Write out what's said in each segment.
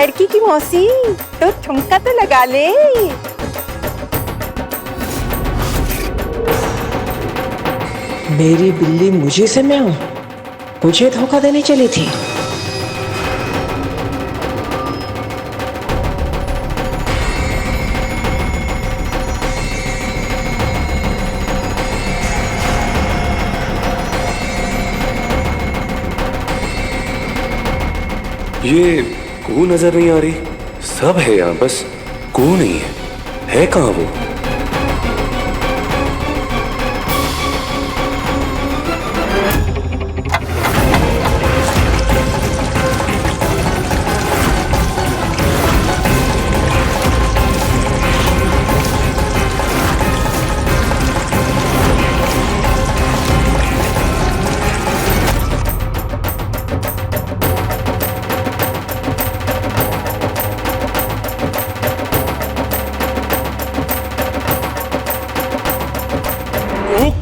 लड़की की मौसी, तो ठुमका तो लगा ले। मेरी बिल्ली मुझे से मैं हूं, मुझे धोखा देने चली थी। ये कुहू नजर नहीं आ रही, सब है यहाँ, बस कुहू नहीं है कहाँ वो?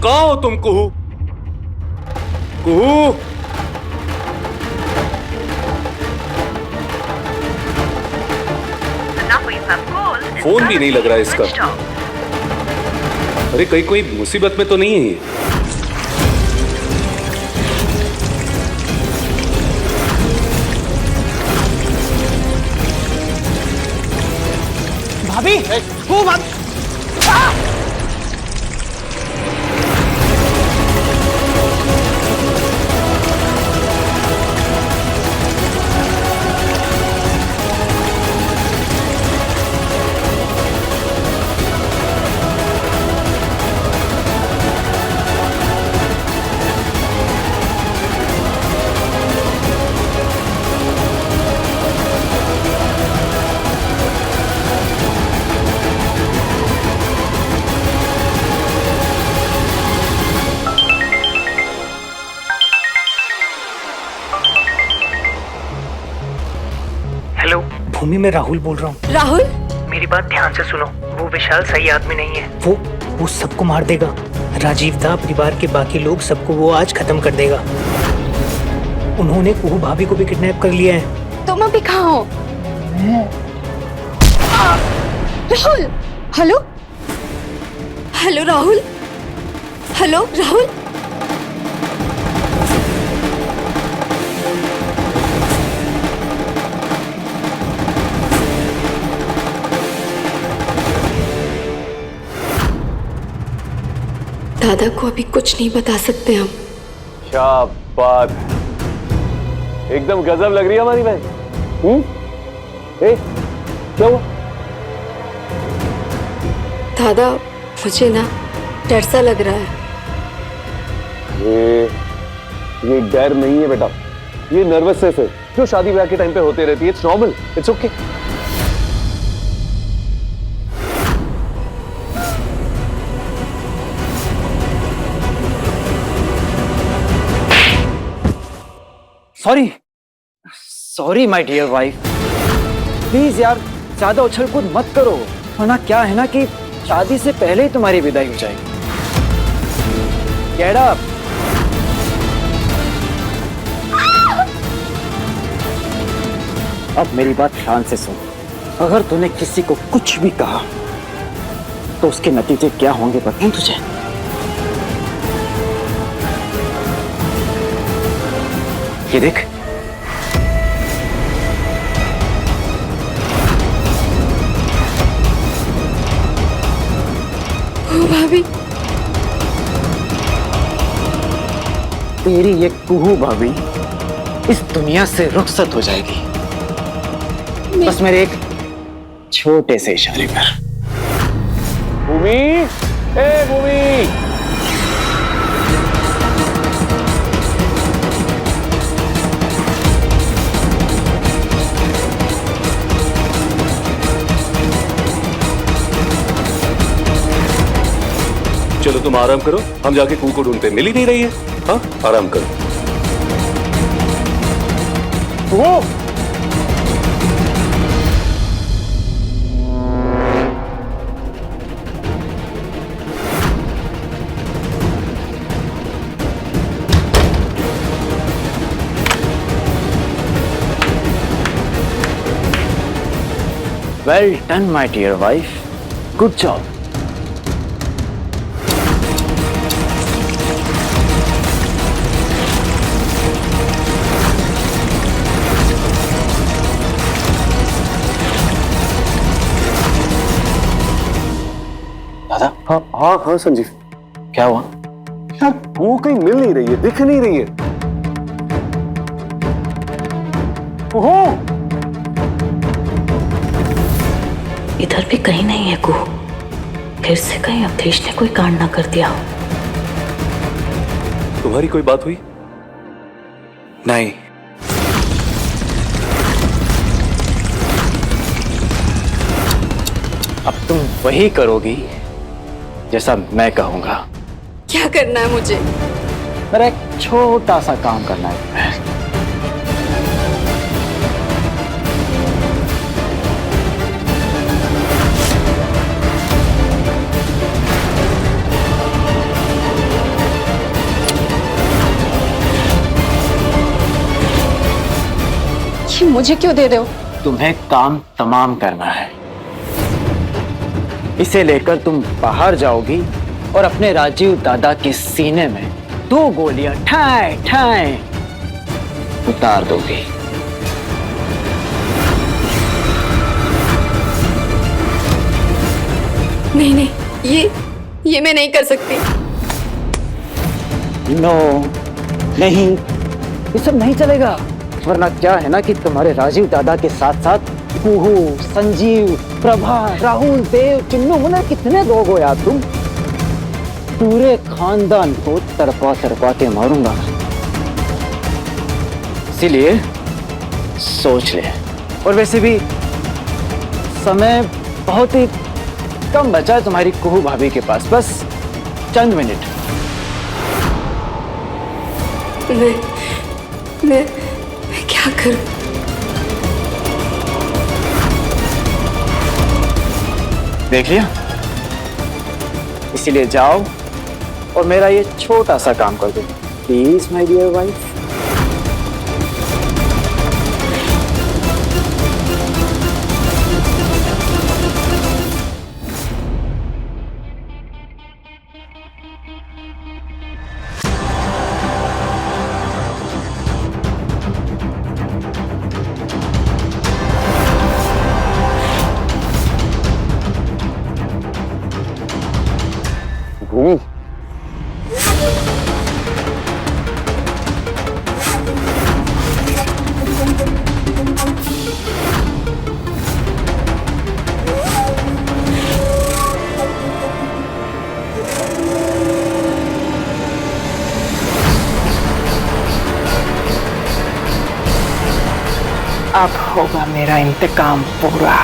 कहाँ हो तुम कुहू? कुहू, फोन भी नहीं लग रहा है इसका। अरे कहीं कोई मुसीबत में तो नहीं है ये? भाभी, वो भाभी। भूमि, मैं राहुल बोल रहा हूँ। राहुल, मेरी बात ध्यान से सुनो। वो विशाल सही आदमी नहीं है। वो सबको मार देगा। राजीव दा, परिवार के बाकी लोग, सबको वो आज खत्म कर देगा। उन्होंने कुहू भाभी को भी किडनैप कर लिया है। तुम अभी कहाँ हो? Rahul, hello hello Rahul, hello Rahul. दादा को अभी कुछ नहीं बता सकते हम। क्या बात है, एकदम गजब लग रही है हमारी बहन। क्या हुआ? दादा, मुझे ना डर सा लग रहा है। ये डर नहीं है बेटा, ये नर्वसनेस है जो शादी ब्याह के टाइम पे होते रहती है। It's normal, it's okay. Sorry my dear wife, please यार ज्यादा उछल कूद मत करो, वरना क्या है ना कि शादी से पहले ही तुम्हारी विदाई हो जाएगी। Get up. अब मेरी बात ध्यान से सुन। अगर तूने किसी को कुछ भी कहा तो उसके नतीजे क्या होंगे पता है तुझे? ये देख, भाभी, तेरी ये कुहू भाभी इस दुनिया से रुखसत हो जाएगी, बस मेरे एक छोटे से इशारे पर। भूमि, ए भूमि, चलो तुम आराम करो, हम जाके कुहू को ढूंढते। मिल ही नहीं रही है। हाँ, आराम करो। वो well done my dear wife, good job. दादा। हाँ हाँ हाँ संजीव, क्या हुआ? यार वो कहीं मिल नहीं रही है, दिख नहीं रही है। ओहो, इधर भी कहीं नहीं है कुहू। फिर से कहीं अवधेश ने कोई कांड ना कर दिया हो। तुम्हारी कोई बात हुई? नहीं। अब तुम वही करोगी जैसा मैं कहूंगा। क्या करना है मुझे? मेरा एक छोटा सा काम करना है। ये मुझे क्यों दे रहे हो? तुम्हें काम तमाम करना है। इसे लेकर तुम बाहर जाओगी और अपने राजीव दादा के सीने में 2 गोलियां ठाए ठाए उतार दोगी। नहीं नहीं, ये मैं नहीं कर सकती। नो, नहीं, ये सब नहीं चलेगा। वरना क्या है ना कि तुम्हारे राजीव दादा के साथ साथ कुहू, संजीव, प्रभा, राहुल, देव, चिन्नू, मुन्ना, कितने लोग हो यार तुम। पूरे खानदान को तड़पा तड़पा के मारूंगा। इसीलिए सोच ले। और वैसे भी समय बहुत ही कम बचा है तुम्हारी कुहू भाभी के पास, बस चंद मिनट। मैं क्या करूं? देख लिया? इसीलिए जाओ और मेरा ये छोटा सा काम कर दो प्लीज माय डियर वाइफ। भूमि, अब होगा मेरा इंतकाम पूरा।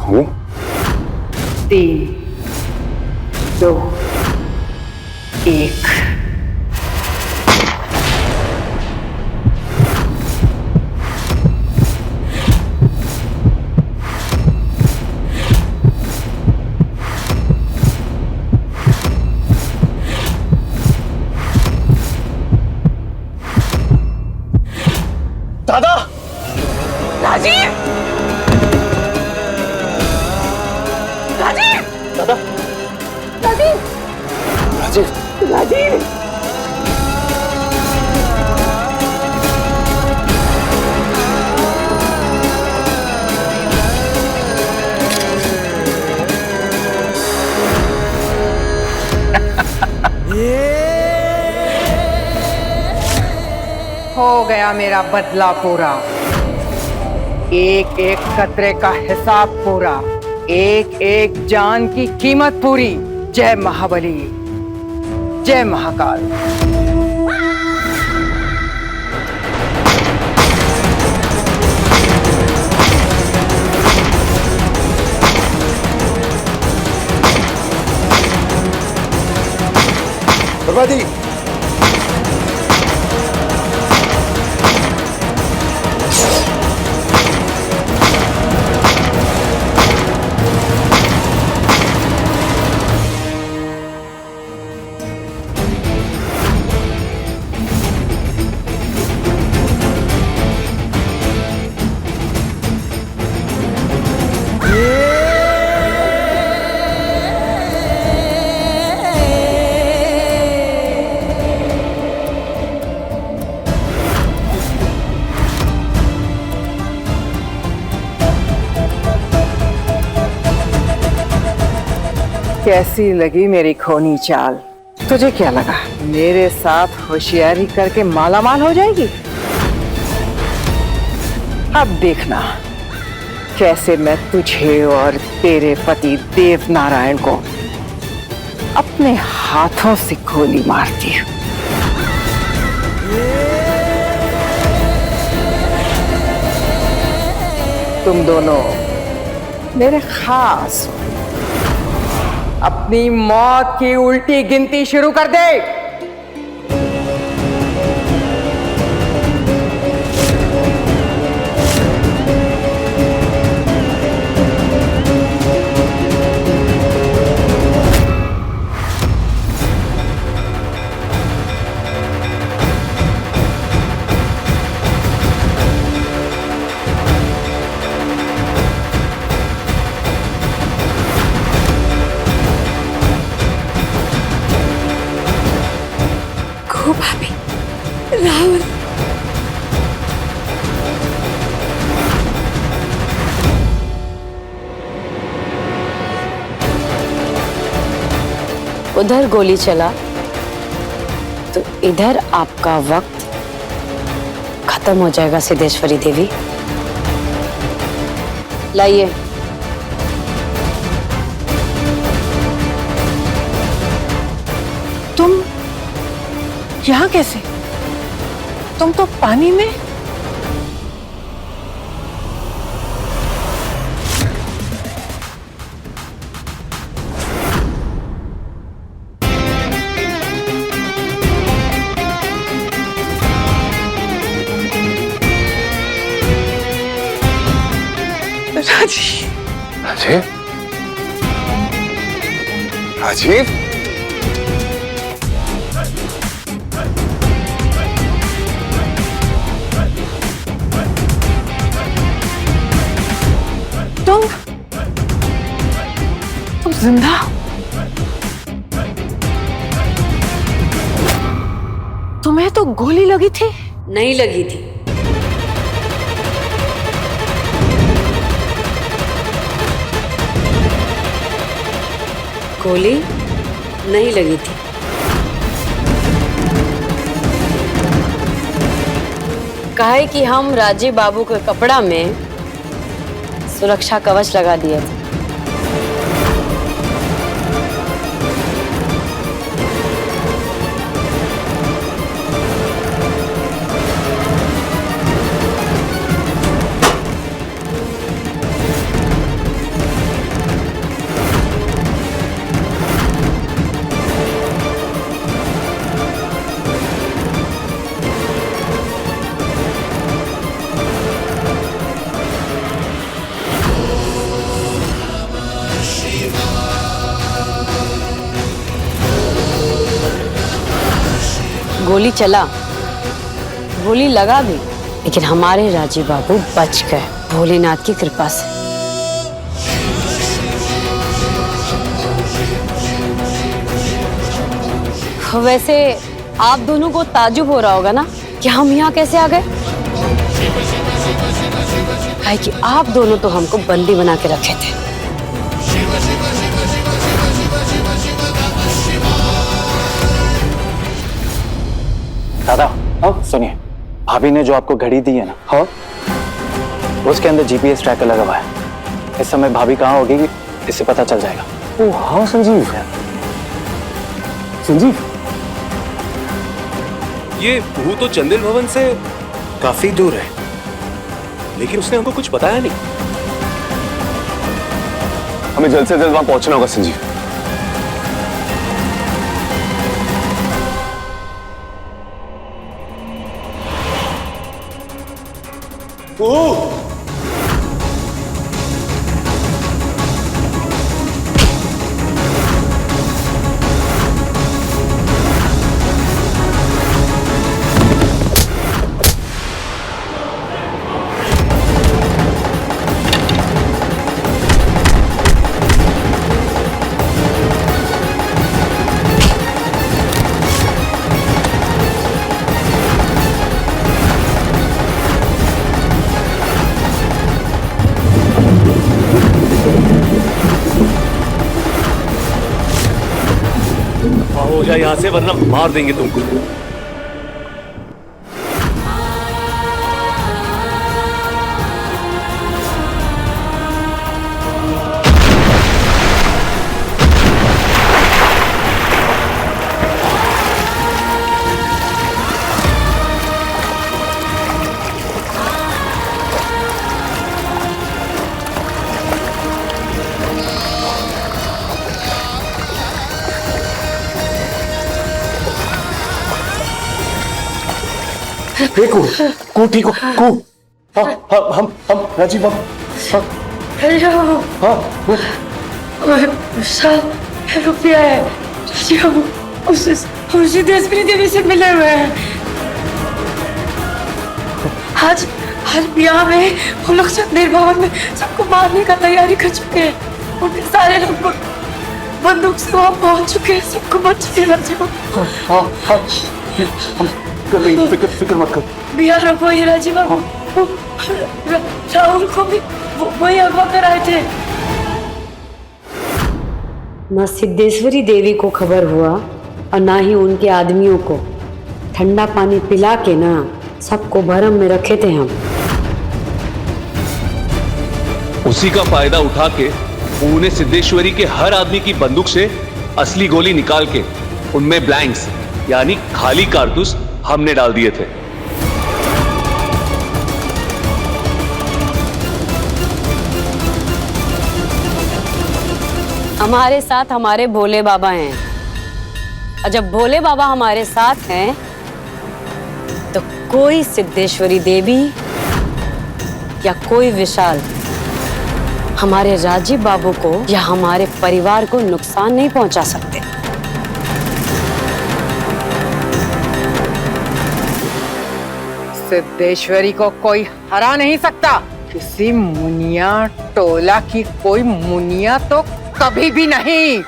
भूमि, 3, 2, 1। दादा, राजीव! राजीव! दादा, राजीव! राजीव, राजीव! हो गया मेरा बदला पूरा। एक एक कतरे का हिसाब पूरा, एक एक जान की कीमत पूरी। जय महाबली, जय महाकाल। बर्बादी। कैसी लगी मेरी खोनी चाल? तुझे क्या लगा मेरे साथ होशियारी करके मालामाल हो जाएगी? अब देखना कैसे मैं तुझे और तेरे पति देव नारायण को अपने हाथों से गोली मारती हूँ। तुम दोनों मेरे खास हो। अपनी मौत की उल्टी गिनती शुरू कर दे। को भाभी, राहुल, उधर गोली चला तो इधर आपका वक्त खत्म हो जाएगा सिद्धेश्वरी देवी। लाइए। तुम यहाँ कैसे? तुम तो पानी में। राजीव, राजीव, तुम जिंदा हो? तुम्हें तो गोली लगी थी। नहीं लगी थी। गोली नहीं लगी थी। कहे कि हम राजीव बाबू के कपड़ा में सुरक्षा कवच लगा दिए थे। गोली चला, गोली लगा भी, लेकिन हमारे राजीव बाबू बच गए भोलेनाथ की कृपा से। वैसे आप दोनों को ताजुब हो रहा होगा ना कि हम यहाँ कैसे आ गए? काहे कि आप दोनों तो हमको बंदी बना के रखे थे। दादा, सुनिए, भाभी ने जो आपको घड़ी दी है ना, हाँ, उसके अंदर जीपीएस ट्रैकर लगा हुआ है। इस समय भाभी कहाँ होगी इससे पता चल जाएगा। ओ हाँ संजीव, संजीव, ये वो तो चंदेल भवन से काफी दूर है, लेकिन उसने हमको कुछ बताया नहीं। हमें जल्द से जल्द वहां पहुंचना होगा संजीव। ओह! यहाँ से वरना मार देंगे तुमको। को ठीक हो को। हाँ हम राजीव हाँ हाँ रुपया है उसी देशप्री देवी से मिले हुए हैं। आज ब्याह में वो लोग चंदेर भवन में सबको मारने का तैयारी कर चुके हैं। उनके सारे लोग बंदूक से वहां पहुंच चुके हैं, सबको बच चुके हैं राजीव। हाँ हम कर रही, फिक्र मत कर। बिहार में वही राजीव राहुल को भी वही अगवा कर आए थे। न सिद्धेश्वरी देवी को खबर हुआ और ना ही उनके आदमियों को। ठंडा पानी पिला के ना सबको भरम में रखे थे हम। उसी का फायदा उठा के उन्हें सिद्धेश्वरी के हर आदमी की बंदूक से असली गोली निकाल के उनमें ब्लैंक्स यानी खाली कारतूस हमने डाल दिए थे। हमारे साथ हमारे भोले बाबा हैं और जब भोले बाबा हमारे साथ हैं तो कोई सिद्धेश्वरी देवी या कोई विशाल हमारे राजीव बाबू को या हमारे परिवार को नुकसान नहीं पहुंचा सकते। सिद्धेश्वरी को कोई हरा नहीं सकता। किसी मुनिया टोला की कोई मुनिया तो कभी भी नहीं।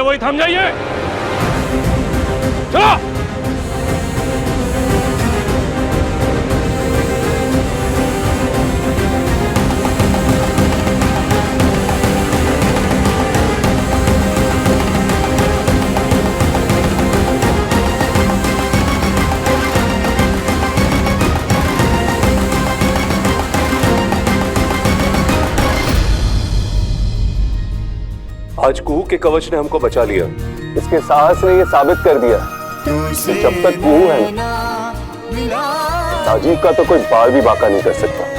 वही थम जाइए। चलो। आज कुहू के कवच ने हमको बचा लिया। इसके साहस ने ये साबित कर दिया कि जब तक कुहू है राजीव का तो कोई बाल भी बाका नहीं कर सकता।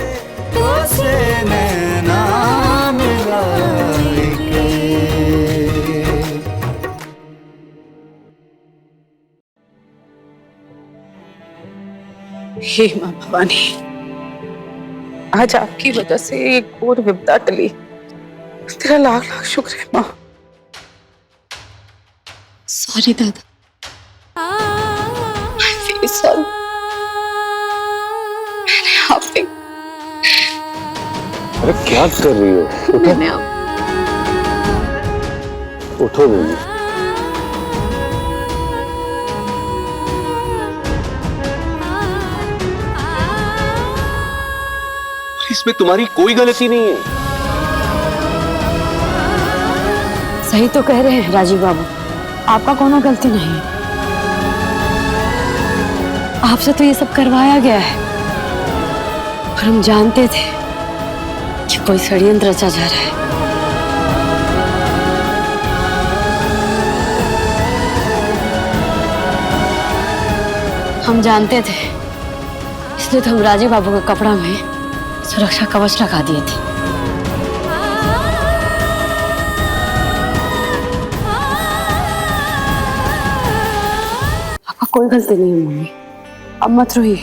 हे मां भवानी, आज आपकी वजह से एक और विपदा टली। तेरा लाख लाख शुक्र है माँ। सॉरी दादा। मैंने आप पे अरे क्या कर रही हो? मैंने उठो बेबी। इसमें तुम्हारी कोई गलती नहीं है। सही तो कह रहे हैं राजीव बाबू, आपका कोनो गलती नहीं है। आपसे तो ये सब करवाया गया है और हम जानते थे कि कोई षड्यंत्र रचा जा रहा है। हम जानते थे, इसलिए तो हम राजीव बाबू के कपड़ा में सुरक्षा कवच लगा दिए थे। आपका कोई गलती नहीं है मम्मी, अब मत रोइए।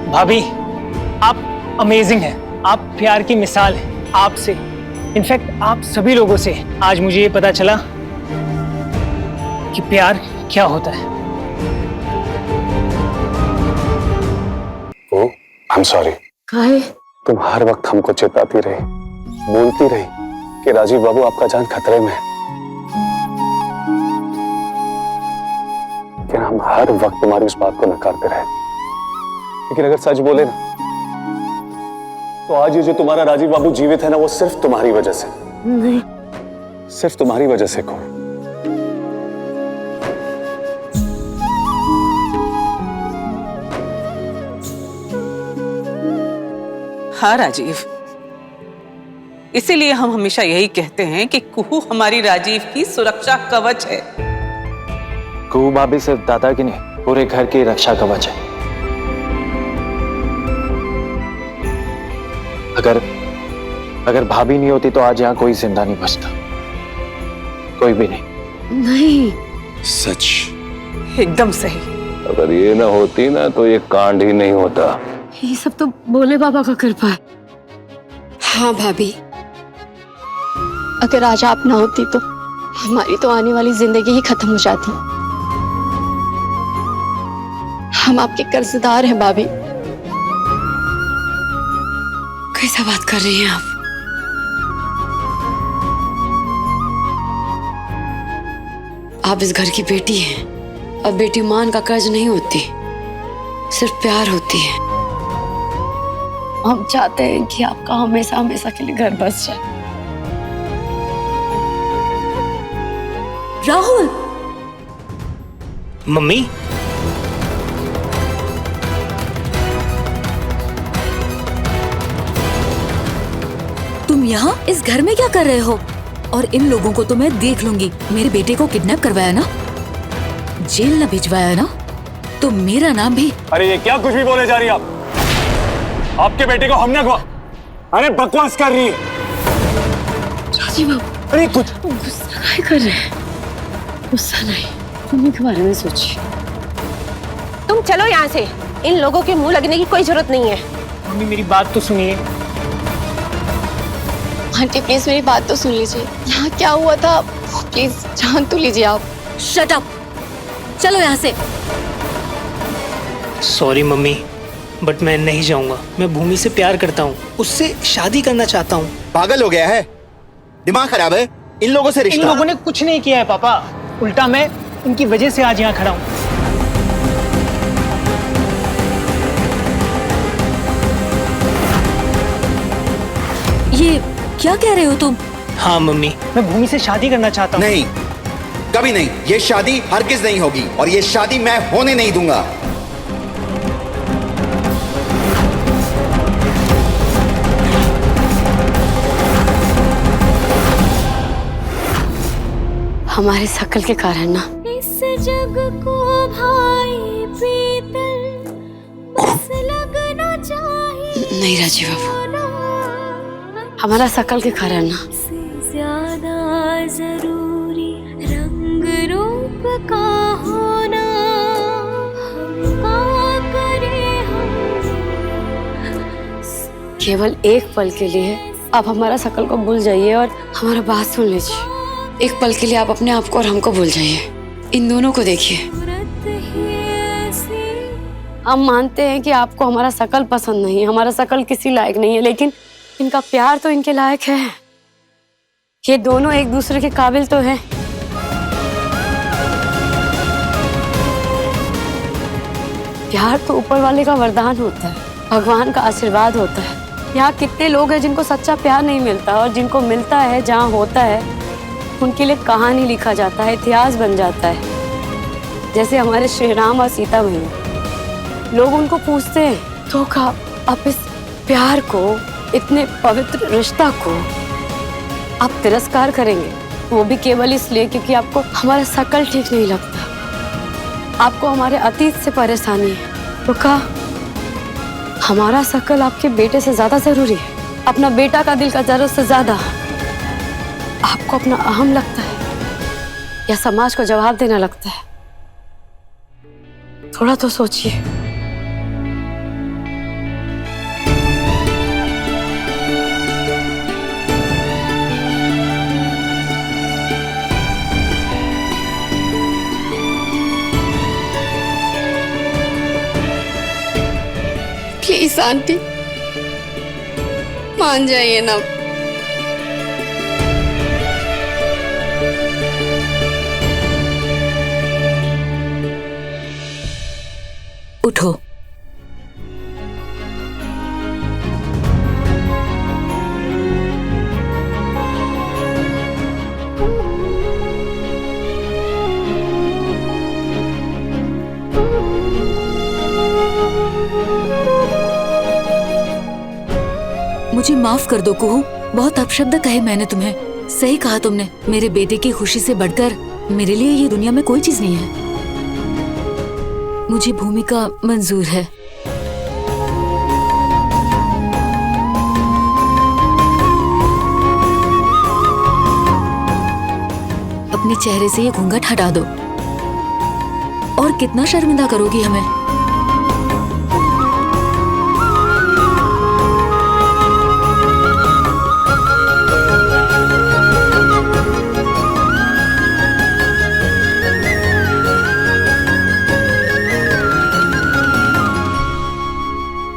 भाभी, आप अमेजिंग हैं। आप प्यार की मिसाल हैं। आपसे, इनफैक्ट आप सभी लोगों से आज मुझे ये पता चला कि प्यार क्या होता है। ओ, I'm sorry। काहे? तुम हर वक्त हमको चेताती रही, बोलती रही कि राजीव बाबू आपका जान खतरे में है, लेकिन हम हर वक्त तुम्हारी उस बात को नकारते रहे। लेकिन अगर सच बोले ना, तो आज ये जो तुम्हारा राजीव बाबू जीवित है ना, वो सिर्फ तुम्हारी वजह से। नहीं, सिर्फ तुम्हारी वजह से। कौन? हाँ राजीव, इसीलिए हम हमेशा यही कहते हैं कि कुहू हमारी राजीव की सुरक्षा कवच है। कुहू भाभी सिर्फ दादा की नहीं, पूरे घर की रक्षा कवच है। अगर भाभी नहीं होती तो आज यहाँ कोई जिंदा नहीं बचता, कोई भी नहीं। नहीं, सच। एकदम सही। अगर ये ना होती ना तो ये कांड ही नहीं होता। ये सब तो भोले बाबा का कृपा है। हाँ भाभी, अगर आज आप ना होती तो हमारी तो आने वाली जिंदगी ही खत्म हो जाती। हम आपके कर्जदार हैं भाभी। कैसा बात कर रही हैं आप? आप इस घर की बेटी हैं। अब बेटी मान का कर्ज नहीं होती, सिर्फ प्यार होती है। हम चाहते हैं कि आपका हमेशा हमेशा के लिए घर बस जाए। राहुल, मम्मी, तुम यहाँ इस घर में क्या कर रहे हो? और इन लोगों को तो मैं देख लूंगी। मेरे बेटे को किडनैप करवाया ना, जेल न भिजवाया ना, तो मेरा नाम भी। अरे ये क्या कुछ भी बोले जा रही है आप? आपके बेटे को हमने अरे बकवास कर रही है। राजीव बाबू, अरे कुछ गुस्सा काहे कर रहे हैं? गुस्सा नहीं, मम्मी के बारे में सोचिए। तुम चलो यहाँ से, इन लोगों के मुंह लगने की कोई जरूरत नहीं है। मम्मी मेरी बात तो सुनिए। आंटी प्लीज मेरी बात तो सुन लीजिए। यहाँ क्या हुआ था प्लीज जान तो लीजिए आप। शट अप, चलो यहाँ से। सॉरी मम्मी, बट मैं नहीं जाऊंगा। मैं भूमि से प्यार करता हूँ, उससे शादी करना चाहता हूँ। पागल हो गया है? दिमाग खराब है? इन लोगों से रिश्ता? इन लोगों ने कुछ नहीं किया है पापा, उल्टा मैं इनकी वजह से आज यहाँ खड़ा हूँ। ये क्या कह रहे हो तुम? हाँ मम्मी, मैं भूमि से शादी करना चाहता हूँ। नहीं, कभी नहीं। ये शादी हरगिज नहीं होगी और ये शादी मैं होने नहीं दूंगा। हमारे शकल के कारण ना। इस जग को भाई पीतल बस लगना चाहिए। नहीं राजीव बाबू, हमारा शकल के कारण ना। ज्यादा जरूरी रंग रूप का होना, हम करे केवल एक पल के लिए आप हमारा शकल को भूल जाइए और हमारा बात सुन लीजिए। एक पल के लिए आप अपने आप को और हमको भूल जाइए। इन दोनों को देखिए। हम मानते हैं कि आपको हमारा शकल पसंद नहीं है, हमारा शकल किसी लायक नहीं है, लेकिन इनका प्यार तो इनके लायक है। ये दोनों एक दूसरे के काबिल तो हैं। प्यार तो ऊपर वाले का वरदान होता है, भगवान का आशीर्वाद होता है। यहाँ कितने लोग हैं जिनको सच्चा प्यार नहीं मिलता, और जिनको मिलता है, जहाँ होता है, उनके लिए कहानी लिखा जाता है, इतिहास बन जाता है। जैसे हमारे श्री राम और सीता भैया। लोग उनको पूछते हैं तो का आप इस प्यार को, इतने पवित्र रिश्ता को आप तिरस्कार करेंगे, वो भी केवल इसलिए क्योंकि आपको हमारा शकल ठीक नहीं लगता, आपको हमारे अतीत से परेशानी है। तो का हमारा शकल आपके बेटे से ज्यादा जरूरी है? अपना बेटा का दिल का जरूरत से ज्यादा आपको अपना अहम लगता है, या समाज को जवाब देना लगता है? थोड़ा तो सोचिए। प्लीज आंटी मान जाइए ना। उठो। मुझे माफ कर दो कुहू, बहुत अपशब्द कहे मैंने तुम्हें। सही कहा तुमने, मेरे बेटे की खुशी से बढ़कर मेरे लिए ये दुनिया में कोई चीज नहीं है। मुझे भूमिका मंजूर है। अपने चेहरे से ये घूंघट हटा दो। और कितना शर्मिंदा करोगी हमें।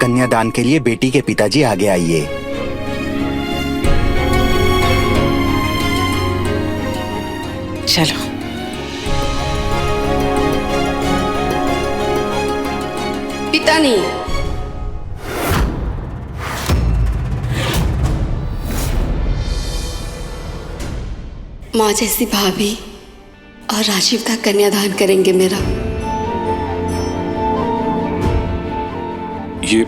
कन्यादान के लिए बेटी के पिताजी आगे आइए। चलो। पिता नहीं, माँ जैसी भाभी और राजीव का कन्यादान करेंगे मेरा। ये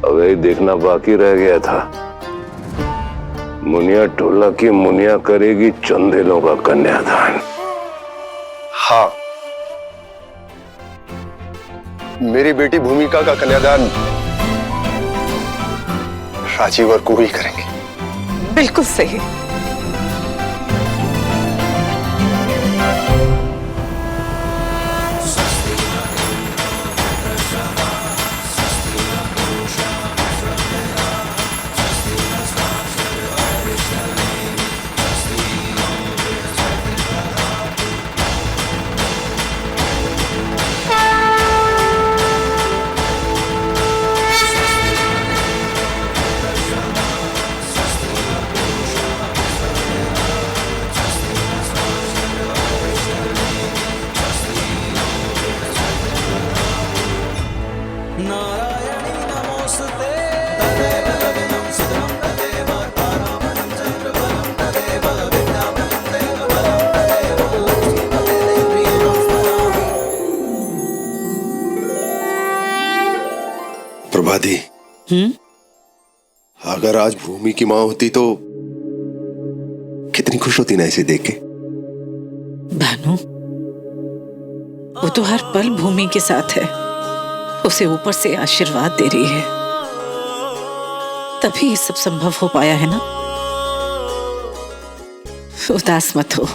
अबे देखना बाकी रह गया था। मुनिया टोला की मुनिया करेगी चंदेलों का कन्यादान। हाँ, मेरी बेटी भूमिका का कन्यादान राजीव और कुहू ही करेंगे। बिल्कुल सही। प्रभादी, अगर आज भूमि की मां होती तो कितनी खुश होती ना इसे देख के। भानु, वो तो हर पल भूमि के साथ है, उसे ऊपर से आशीर्वाद दे रही है, तभी ये सब संभव हो पाया है ना। उदास मत हो।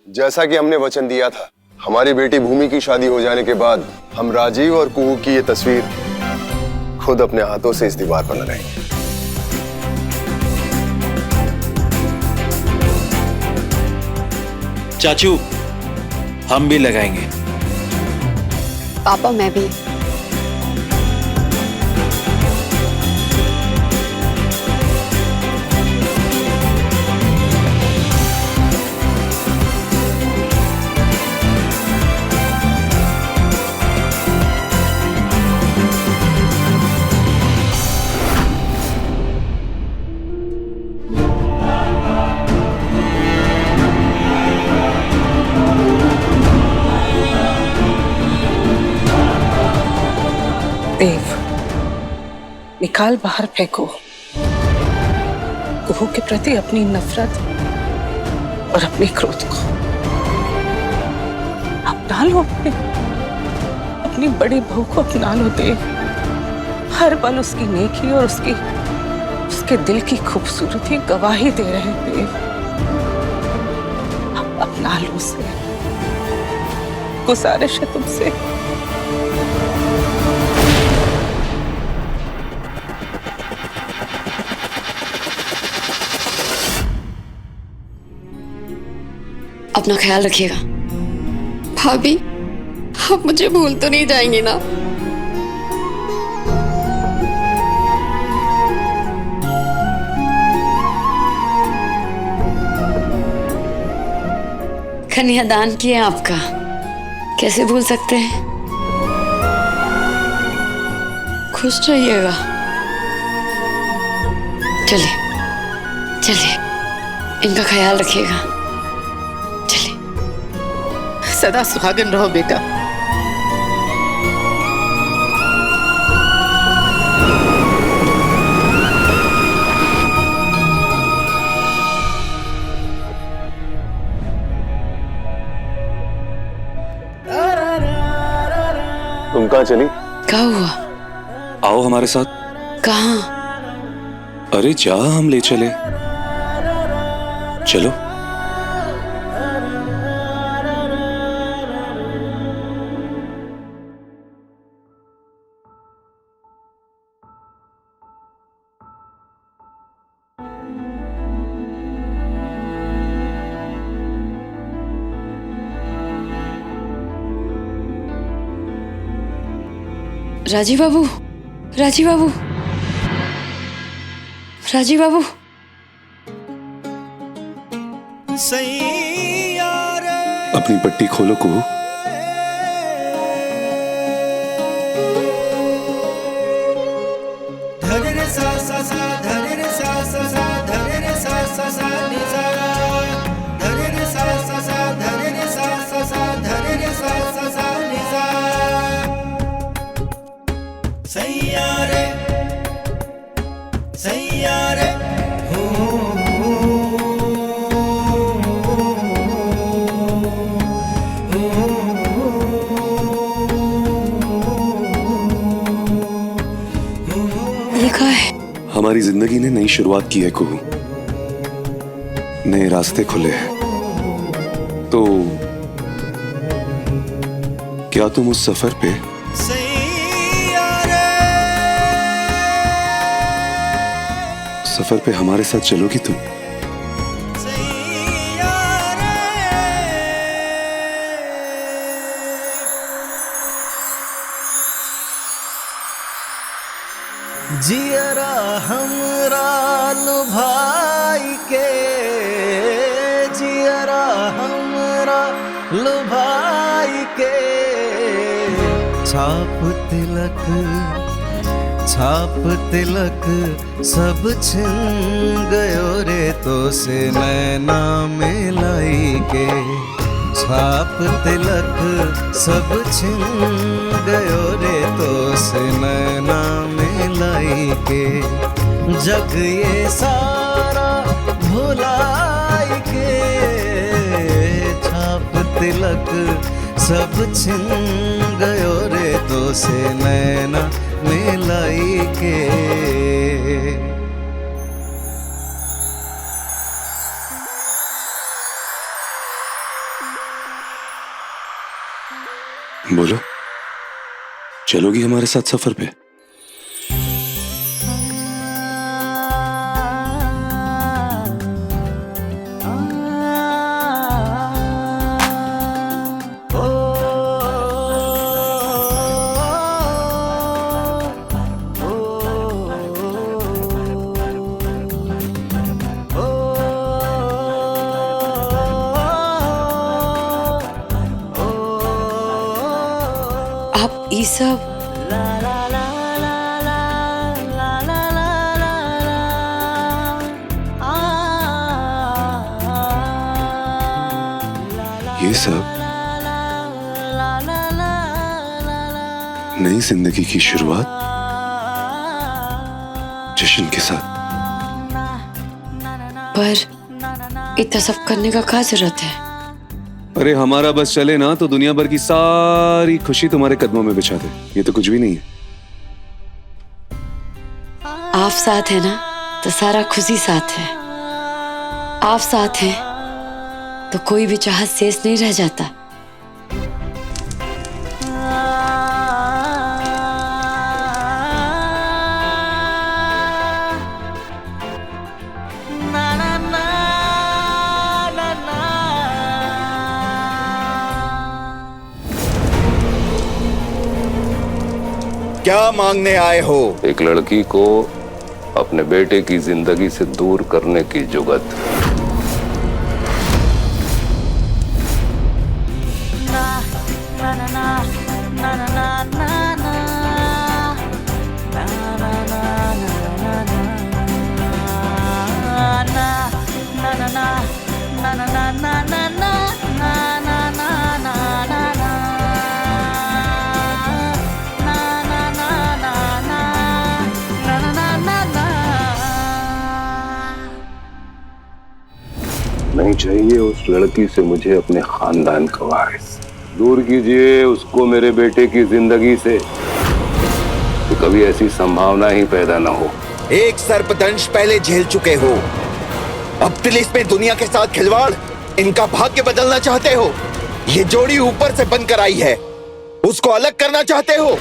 जैसा कि हमने वचन दिया था, हमारी बेटी भूमि की शादी हो जाने के बाद हम राजीव और कुहू की ये तस्वीर खुद अपने हाथों से इस दीवार पर लगाएंगे। चाचू, हम भी लगाएंगे। पापा मैं भी। निकाल बाहर फेंको। कुहू के प्रति अपनी नफरत और अपने क्रोध को अपना लो। अपनी बड़ी बहू को अपना लो देव। हर पल उसकी नेकी और उसके दिल की खूबसूरती गवाही दे रहे हैं देव। अपना लो उसे, गुजारिश है तुमसे। अपना ख्याल रखिएगा। भाभी, आप मुझे भूल तो नहीं जाएंगी ना? कन्यादान किया आपका, कैसे भूल सकते हैं? खुश रहिएगा। चलिए चलिए, इनका ख्याल रखिएगा। सदा सुहागन रहो बेटा। तुम कहाँ चली? क्या हुआ? आओ हमारे साथ। कहाँ? अरे जा, हम ले चले। चलो। राजीव बाबू, राजीव बाबू, राजीव बाबू। अपनी पट्टी खोलो कुहू। हमारी जिंदगी ने नई शुरुआत की है कुहू। नए रास्ते खुले हैं। तो क्या तुम उस सफर पे हमारे साथ चलोगी तुम? जियरा हमरा लुभाई के, जियरा हमरा लुभाई के, छाप तिलक सब छिन गयो रे तो से नैना मिलाई के। छाप तिलक सब छिन गयो रे तो से नैना मिलाई के। जग ये सारा भुलाई के, छाप तिलक सब छिन गयो रे तो से नैना मिलाई के। बोलो, चलोगी हमारे साथ सफर पे? आप ये सब नई जिंदगी की शुरुआत जशन के साथ। पर इतना सब करने का क्या जरूरत है? अरे हमारा बस चले ना तो दुनिया भर की सारी खुशी तुम्हारे कदमों में बिछा दे। ये तो कुछ भी नहीं है। आप साथ है ना तो सारा खुशी साथ है। आप साथ हैं तो कोई भी चाहत शेष नहीं रह जाता। क्या मांगने आए हो? एक लड़की को अपने बेटे की जिंदगी से दूर करने की जुगत। नहीं चाहिए उस लड़की से मुझे अपने खानदान का वारिस। दूर कीजिए उसको मेरे बेटे की जिंदगी से, तो कभी ऐसी संभावना ही पैदा न हो। एक सर्पदंश पहले झेल चुके हो, अब तिलिस्म में दुनिया के साथ खिलवाड़, इनका भाग्य बदलना चाहते हो। ये जोड़ी ऊपर से बनकर आई है, उसको अलग करना चाहते हो।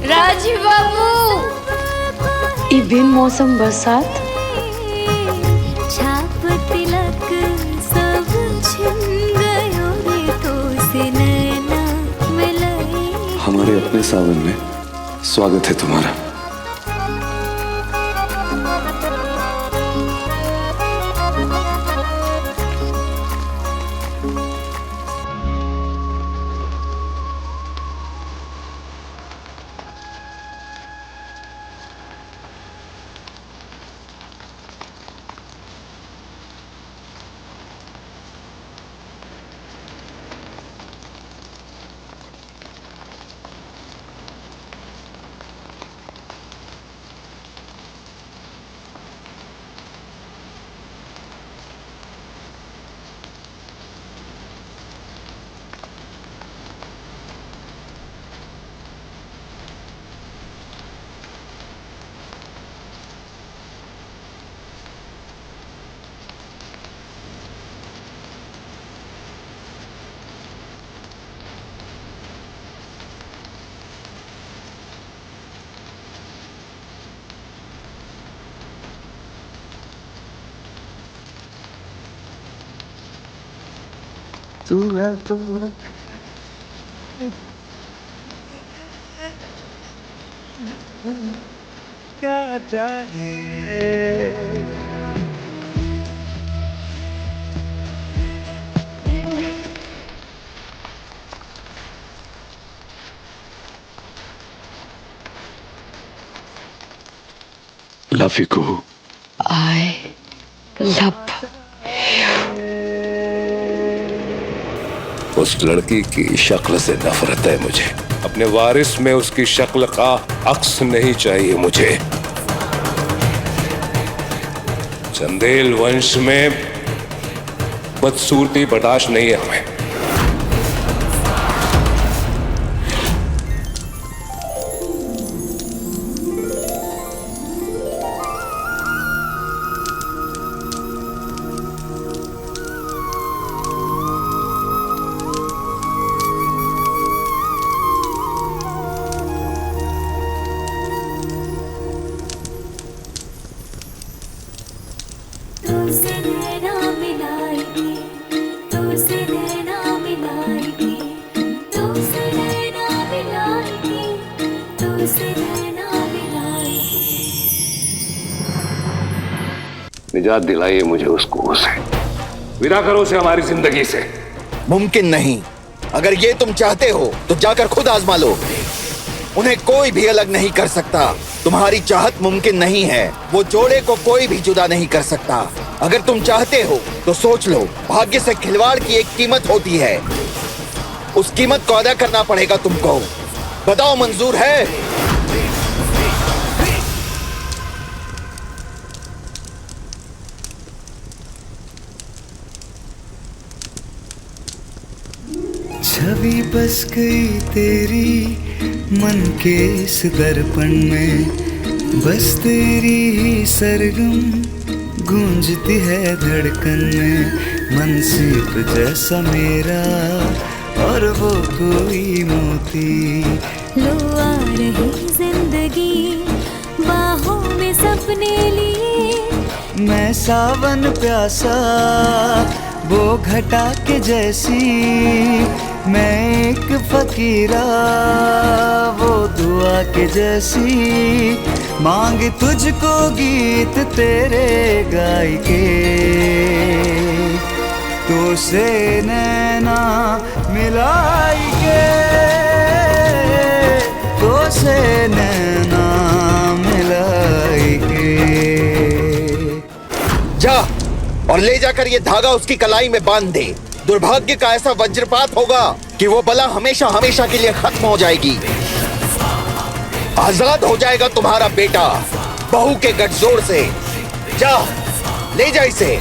राजीव बाबू, ई बिन मौसम बरसात छाप तिलक सब छिन गयो रे तो से नैना मिलाई। हमारे अपने सावन में स्वागत है तुम्हारा। तू है तू क्या चाहे। Love you Kuhu. I love उस लड़की की शक्ल से नफरत है मुझे। अपने वारिस में उसकी शक्ल का अक्स नहीं चाहिए मुझे। चंदेल वंश में बदसूरती बर्दाश्त नहीं है हमें। निजात दिलाइए मुझे उसको, उसे विदा करो उसे हमारी जिंदगी से। मुमकिन नहीं। अगर ये तुम चाहते हो तो जाकर खुद आजमा लो। उन्हें कोई भी अलग नहीं कर सकता। तुम्हारी चाहत मुमकिन नहीं है। वो जोड़े को कोई भी जुदा नहीं कर सकता। अगर तुम चाहते हो तो सोच लो, भाग्य से खिलवाड़ की एक कीमत होती है। उस कीमत को अदा करना पड़ेगा तुमको। बताओ मंजूर है? छवि बस गई तेरी मन के इस दर्पण में, बस तेरी ही सरगम गूंजती है धड़कन में। मन सीप जैसा मेरा और वो कोई मोती। लो आ रही जिंदगी बाहों में सपने लिए, मैं सावन प्यासा वो घटा के जैसी, मैं एक फकीरा वो दुआ के जैसी। मांग तुझको गीत तेरे गाय के, तो से नैना मिलाई के, तो से नैना मिलाई के। जा और ले जाकर ये धागा उसकी कलाई में बांध दे। दुर्भाग्य का ऐसा वज्रपात होगा कि वो बला हमेशा हमेशा के लिए खत्म हो जाएगी। आजाद हो जाएगा तुम्हारा बेटा बहू के गठजोड़ से। जा ले जा इसे।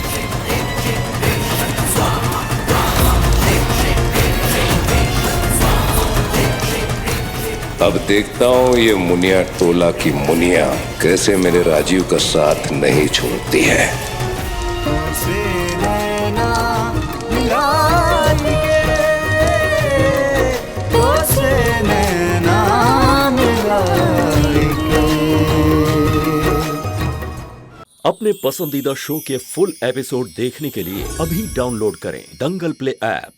अब देखता हूँ ये मुनिया टोला की मुनिया कैसे मेरे राजीव का साथ नहीं छोड़ती है। अपने पसंदीदा शो के फुल एपिसोड देखने के लिए अभी डाउनलोड करें दंगल प्ले ऐप।